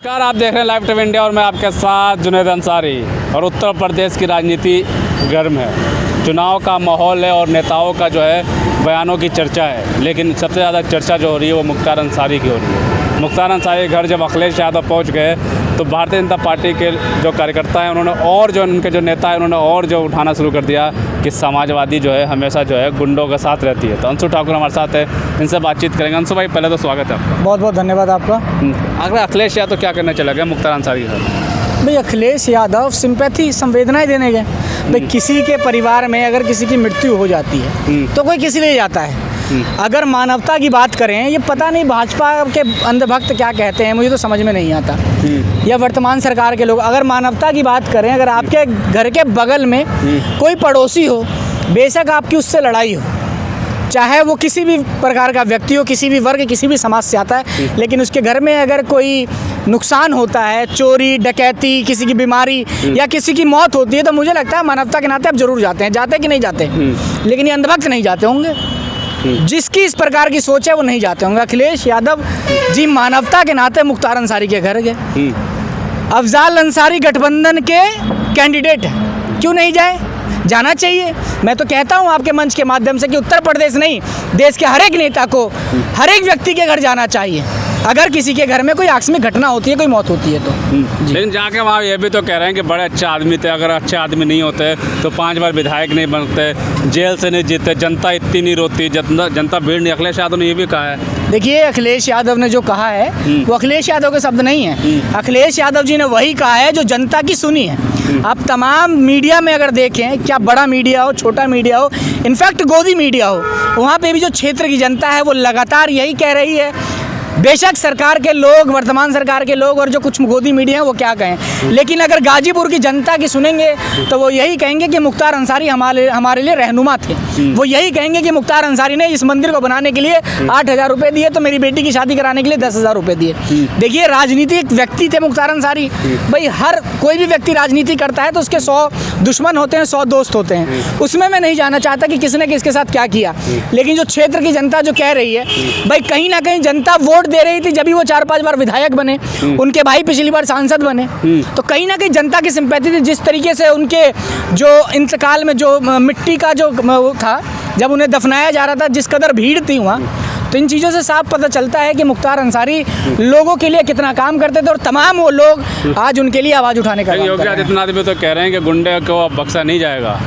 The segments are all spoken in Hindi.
नमस्कार, आप देख रहे हैं लाइव टीवी इंडिया और मैं आपके साथ जुनैद अंसारी। और उत्तर प्रदेश की राजनीति गर्म है, चुनाव का माहौल है और नेताओं का जो है बयानों की चर्चा है। लेकिन सबसे ज़्यादा चर्चा जो हो रही है वो मुख्तार अंसारी की हो रही है। मुख्तार अंसारी के घर जब अखिलेश यादव पहुंच गए तो भारतीय जनता पार्टी के जो कार्यकर्ता हैं उन्होंने और जो उनके जो नेता हैं उन्होंने और जो उठाना शुरू कर दिया कि समाजवादी जो है हमेशा जो है गुंडों के साथ रहती है। तो अंशु ठाकुर हमारे साथ है, इनसे बातचीत करेंगे। अंशु भाई, पहले तो स्वागत है आपका। बहुत बहुत धन्यवाद आपका। अगर अखिलेश यादव क्या करने चला गया मुख्तार अंसारी के साथ? भाई अखिलेश यादव सिंपैथी संवेदनाएं देने गए। भाई किसी के परिवार में अगर किसी की मृत्यु हो जाती है तो कोई किसी लिए जाता है। अगर मानवता की बात करें, ये पता नहीं भाजपा के अंधभक्त क्या कहते हैं, मुझे तो समझ में नहीं आता। या वर्तमान सरकार के लोग अगर मानवता की बात करें, अगर आपके घर के बगल में कोई पड़ोसी हो, बेशक आपकी उससे लड़ाई हो, चाहे वो किसी भी प्रकार का व्यक्ति हो, किसी भी वर्ग, किसी भी समाज से आता है, लेकिन उसके घर में अगर कोई नुकसान होता है, चोरी डकैती, किसी की बीमारी या किसी की मौत होती है, तो मुझे लगता है मानवता के नाते आप जरूर जाते हैं। जाते कि नहीं जाते? लेकिन ये अंधभक्त नहीं जाते होंगे। जिसकी इस प्रकार की सोच है वो नहीं जाते होंगे। अखिलेश यादव जी मानवता के नाते मुख्तार अंसारी के घर गए। अफजाल अंसारी गठबंधन के कैंडिडेट हैं, क्यों नहीं जाए? जाना चाहिए। मैं तो कहता हूं आपके मंच के माध्यम से कि उत्तर प्रदेश नहीं, देश के हर एक नेता को, हर एक व्यक्ति के घर जाना चाहिए अगर किसी के घर में कोई आकस्मिक घटना होती है, कोई मौत होती है तो। लेकिन जाके वहाँ ये भी तो कह रहे हैं कि बड़े अच्छे आदमी थे, अगर अच्छे आदमी नहीं होते तो 5 बार विधायक नहीं बनते, जेल से नहीं जीते, जनता इतनी नहीं रोती, जनता भीड़ नहीं। अखिलेश यादव ने ये भी कहा है। देखिए, अखिलेश यादव ने जो कहा है वो अखिलेश यादव के शब्द नहीं है। अखिलेश यादव जी ने वही कहा है जो जनता की सुनी है। आप तमाम मीडिया में अगर देखें, क्या बड़ा मीडिया हो, छोटा मीडिया हो, इनफैक्ट गोदी मीडिया हो, वहाँ पे भी जो क्षेत्र की जनता है वो लगातार यही कह रही है। बेशक सरकार के लोग, वर्तमान सरकार के लोग और जो कुछ गोदी मीडिया है वो क्या कहें, लेकिन अगर गाजीपुर की जनता की सुनेंगे तो वो यही कहेंगे कि मुख्तार अंसारी हमारे लिए रहनुमा थे। वो यही कहेंगे कि मुख्तार अंसारी ने इस मंदिर को बनाने के लिए 8,000 रुपये दिए तो मेरी बेटी की शादी कराने के लिए 10,000 रुपये दिए। देखिए, राजनीतिक व्यक्ति थे मुख्तार अंसारी। भाई हर कोई भी व्यक्ति राजनीति करता है तो उसके 100 दुश्मन होते हैं, 100 दोस्त होते हैं। उसमें मैं नहीं जाना चाहता कि किसने किसके साथ क्या किया, लेकिन जो क्षेत्र की जनता जो कह रही है, भाई कहीं ना कहीं जनता वोट दे रही थी जब भी वो 4-5 बार विधायक बने, उनके भाई पिछली बार सांसद बने, तो कहीं ना कहीं जनता की सिंपैथी थी। जिस तरीके से उनके जो इंतकाल में जो मिट्टी का जो था, जब उन्हें दफनाया जा रहा था, जिस कदर भीड़ थी वहाँ, तो इन चीज़ों से साफ पता चलता है कि मुख्तार अंसारी लोगों के लिए कितना काम करते थे और तमाम वो लोग आज उनके लिए आवाज़ उठाने का काम कर रहे हैं। योगी आदित्यनाथ भी तो कह रहे हैं कि गुंडे को अब बख्शा नहीं जाएगा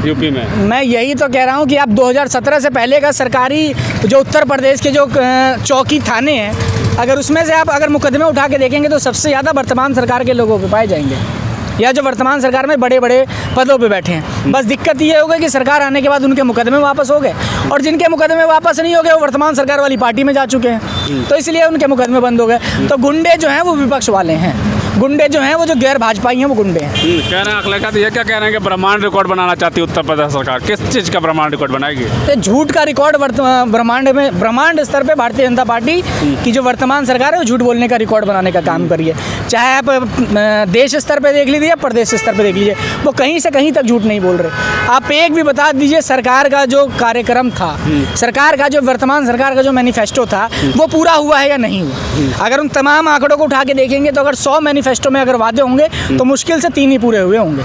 यूपी में। मैं यही तो कह रहा हूँ कि आप 2017 से पहले का सरकारी जो उत्तर प्रदेश के जो चौकी थाने हैं, अगर उसमें से आप अगर मुकदमे उठा के देखेंगे तो सबसे ज़्यादा वर्तमान सरकार के लोगों पे पाए जाएंगे, या जो वर्तमान सरकार में बड़े बड़े पदों पे बैठे हैं। बस दिक्कत ये हो गई कि सरकार आने के बाद उनके मुकदमे वापस हो गए, और जिनके मुकदमे वापस नहीं हो गए वो वर्तमान सरकार वाली पार्टी में जा चुके हैं, तो इसलिए उनके मुकदमे बंद हो गए। तो गुंडे जो हैं वो विपक्ष वाले हैं, गुंडे जो हैं वो जो गैर भाजपाई हैं वो गुंडे हैं। कह रहे हैं अखिलेश यादव ये क्या कह रहे हैं कि ब्रह्मांड रिकॉर्ड बनाना चाहती है उत्तर प्रदेश सरकार। किस चीज़ का ब्रह्मांड रिकॉर्ड बनाएगी? तो झूठ का रिकॉर्ड ब्रह्मांड स्तर पे भारतीय जनता पार्टी की जो वर्तमान सरकार है वो झूठ बोलने का रिकॉर्ड बनाने का काम करिए। चाहे आप देश स्तर पे देख लीजिए या प्रदेश स्तर पे देख लीजिए, वो कहीं से कहीं तक झूठ नहीं बोल रहे। आप एक भी बता दीजिए सरकार का जो कार्यक्रम था, सरकार का जो वर्तमान सरकार का जो मैनिफेस्टो था वो पूरा हुआ है या नहीं हुआ। अगर उन तमाम आंकड़ों को उठा के देखेंगे तो अगर 100 मैनिफेस्टो में अगर वादे होंगे तो मुश्किल से 3 ही पूरे हुए होंगे।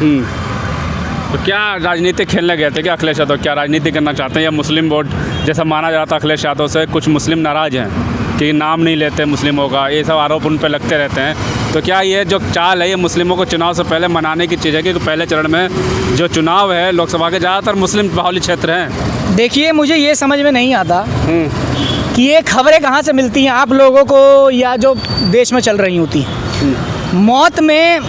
तो क्या राजनीति खेलने गए थे क्या अखिलेश यादव? क्या राजनीति करना चाहते हैं या मुस्लिम वोट जैसा माना जा रहा था अखिलेश यादव से? कुछ मुस्लिम नाराज़ हैं कि नाम नहीं लेते मुस्लिमों का, ये सब आरोप उन पर लगते रहते हैं। तो क्या ये जो चाल है ये मुस्लिमों को चुनाव से पहले मनाने की चीज़ है? क्योंकि पहले चरण में जो चुनाव है लोकसभा के, ज़्यादातर मुस्लिम बाहुल्य क्षेत्र हैं। देखिए, मुझे ये समझ में नहीं आता कि ये खबरें कहाँ से मिलती हैं आप लोगों को, या जो देश में चल रही होती हैं। मौत में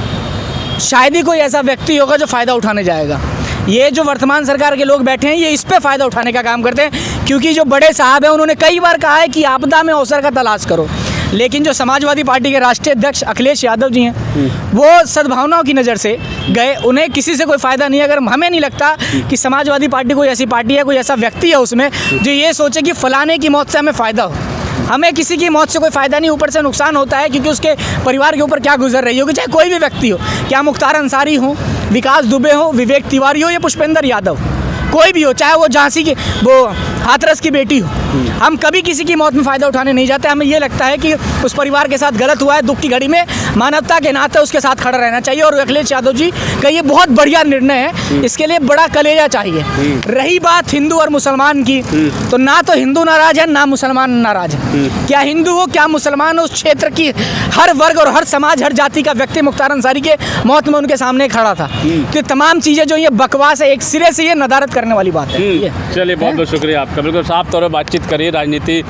शायद ही कोई ऐसा व्यक्ति होगा जो फ़ायदा उठाने जाएगा। ये जो वर्तमान सरकार के लोग बैठे हैं ये इस पे फ़ायदा उठाने का काम करते हैं, क्योंकि जो बड़े साहब हैं उन्होंने कई बार कहा है कि आपदा में अवसर का तलाश करो, लेकिन जो समाजवादी पार्टी के राष्ट्रीय अध्यक्ष अखिलेश यादव जी हैं वो सद्भावनाओं की नज़र से गए, उन्हें किसी से कोई फ़ायदा नहीं है। अगर हमें नहीं लगता कि समाजवादी पार्टी कोई ऐसी पार्टी है, कोई ऐसा व्यक्ति है उसमें जो ये सोचे कि फ़लाने की मौत से हमें फ़ायदा हो। हमें किसी की मौत से कोई फ़ायदा नहीं, ऊपर से नुकसान होता है क्योंकि उसके परिवार के ऊपर क्या गुजर रही होगी, चाहे कोई भी व्यक्ति हो, क्या मुख्तार अंसारी हो, विकास दुबे हो, विवेक तिवारी हो या पुष्पेंद्र यादव, कोई भी हो, चाहे वो झांसी की वो हाथरस की बेटी हो, हम कभी किसी की मौत में फ़ायदा उठाने नहीं जाते। हमें ये लगता है कि उस परिवार के साथ गलत हुआ है, दुख की घड़ी में मानवता के नाते उसके साथ खड़ा रहना चाहिए। और अखिलेश यादव जी का ये बहुत बढ़िया निर्णय है, इसके लिए बड़ा कलेजा चाहिए। रही बात हिंदू और मुसलमान की, तो ना तो हिंदू नाराज है ना मुसलमान नाराज है। क्या हिंदू हो क्या मुसलमान हो, उस क्षेत्र की हर वर्ग और हर समाज हर जाति का व्यक्ति मुख्तार अंसारी के मौत में उनके सामने खड़ा था। तो तमाम चीज़ें जो ये बकवास है, एक सिरे से ये नदारत करने वाली बात है। चलिए बहुत बहुत शुक्रिया आपका। बिल्कुल साफ तौर पर बातचीत करिए। राजनीति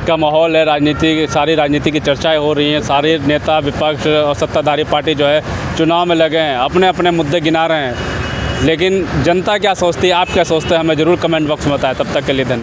का माहौल है, राजनीति सारी राजनीति की चर्चाएं हो रही हैं। सारे नेता विपक्ष और सत्ताधारी पार्टी जो है चुनाव में लगे हैं, अपने अपने मुद्दे गिना रहे हैं। लेकिन जनता क्या सोचती है, आप क्या सोचते हैं, हमें ज़रूर कमेंट बॉक्स में बताएं। तब तक के लिए धन्यवाद।